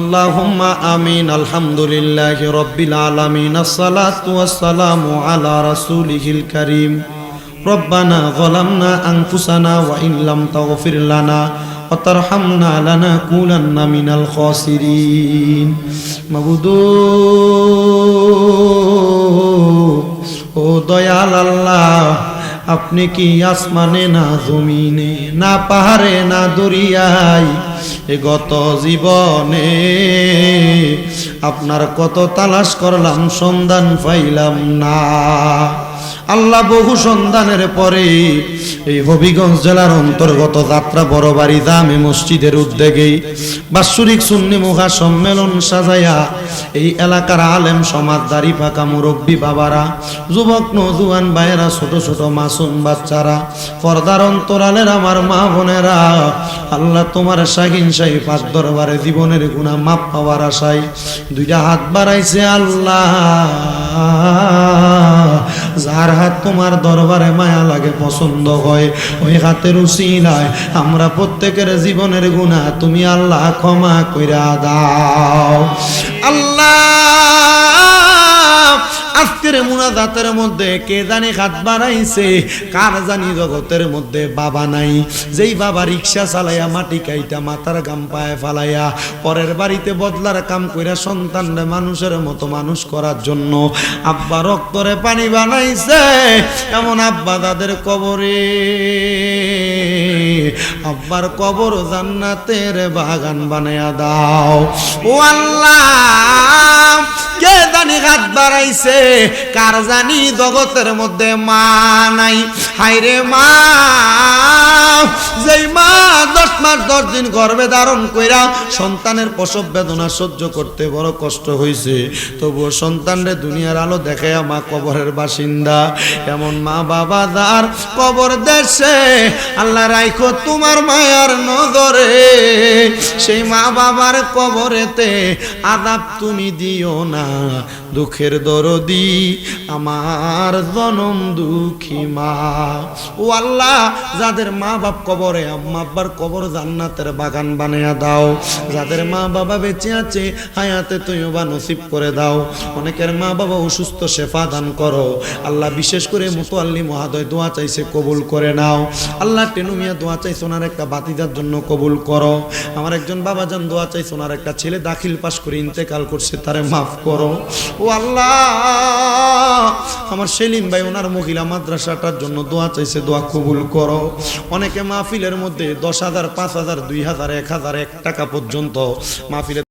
আল্লাহুম্মা আমিন। আলহামদুলিল্লাহি রাব্বিল আলামিন। আসসালাতু ওয়াসসালামু আলা রাসূলিহিল কারীম। রব্বানা যালামনা আনফুসানা ওয়া ইন লাম তাগফির লানা ওয়া তারহামনা লানাকুনান্না মিনাল খাসিরিন। মাবুদু ও দয়াল আল্লাহ, আপনি কি আসমানে না জমিনে না পাহাড়ে না দরিয়ায় এ গত জীবনে আপনার কত তালাশ করলাম, সন্ধান পাইলাম না। আল্লাহ বহু সন্ধানের পরে এই হবিগঞ্জ জেলার অন্তর্গত যাত্রা বড়বাড়ি জামে মসজিদের উদ্যোগে বাৎসরিক সুন্নি মুখা সম্মেলন সাজাইয়া এই এলাকার আলেম সমাজ, দাড়ি পাকা মুরব্বী বাবারা, যুবক নজুয়ান ভাইয়েরা, ছোট ছোট মাসুম বাচ্চারা, পর্দার অন্তরালের আমার মা বোনেরা, আল্লাহ তোমার শাহিন শাহী পাক দরবারে জীবনের গুনাহ মাপ পাওয়ার আশায় দুইটা হাত বাড়াইছে। আল্লাহ, যার হাত তোমার দরবারে মায়া লাগে, পছন্দ হয়, ওই হাতের উসিলায় আমরা প্রত্যেকের জীবনের গুনাহ তুমি আল্লাহ ক্ষমা কইরা দাও। আল্লাহ, আজকের মুনাজাতের মধ্যে কে জানি হাত বাড়াইছে, কার জানি জগতের মধ্যে বাবা নাই, যেই বাবা রিক্সা চালাইয়া মাটি কাইটা মাথার গাম পায়ে ফালাইয়া পরের বাড়িতে বদলার কাম কইরা সন্তানরে মানুষের মতো মানুষ করার জন্য আব্বা রক্তরে পানি বানাইছে, এমন আব্বা দাদের কবরে আব্বার কবর জান্নাতের বাগান বানায়া দাও। ও আল্লাহ, কে জানি হাত বাড়াইছে, কার জানি জগতের মধ্যে মা নাই। হায়রে মা, যেই মা 10 মাস 10 দিন গর্ভে ধারণ কইরা সন্তানের প্রসব বেদনা সহ্য করতে বড় কষ্ট হইছে, তবুও সন্তানরে দুনিয়ার আলো দেখায়া মা কবরের বাসিন্দা। এমন মা বাবা যার কবর দেশে আল্লাহ রাইখো তোমার মায়ার নজরে, সেই মা বাবার কবরেতে আযাব তুমি দিও না। দুঃখের দরদি আমার জনম দুঃখী মা। ও আল্লাহ, যাদের মা বাপ কবরে, আম্মা আব্বার কবর জান্নাতের বাগান বানায়া দাও। যাদের মা বাবা বেঁচে আছে হায়াতে তৈয়বা নসিব করে দাও। অনেকের মা বাবা অসুস্থ, শেফা দান করো আল্লাহ। বিশেষ করে মুতওয়াল্লি মহাদয় দোয়া চাইছে, কবুল করে নাও আল্লাহ। টেনু মিয়া দোয়া চাইছে, ওনার একটা বাতিজার জন্য কবুল করো। আমার একজন বাবাজান দোয়া চাইছে, ওনার একটা ছেলে দাখিল পাশ করে ইন্তেকাল করছে, তারে মাফ করো। ও আল্লাহ, আমার সেলিম ভাই ওনার মহিলা মাদ্রাসাটার জন্য দোয়া চাইছে, দোয়া কবুল করো। অনেকে মাহফিলের মধ্যে 10,000, 5,000, 2,000, 1,000, 1 টাকা পর্যন্ত মাহফিলে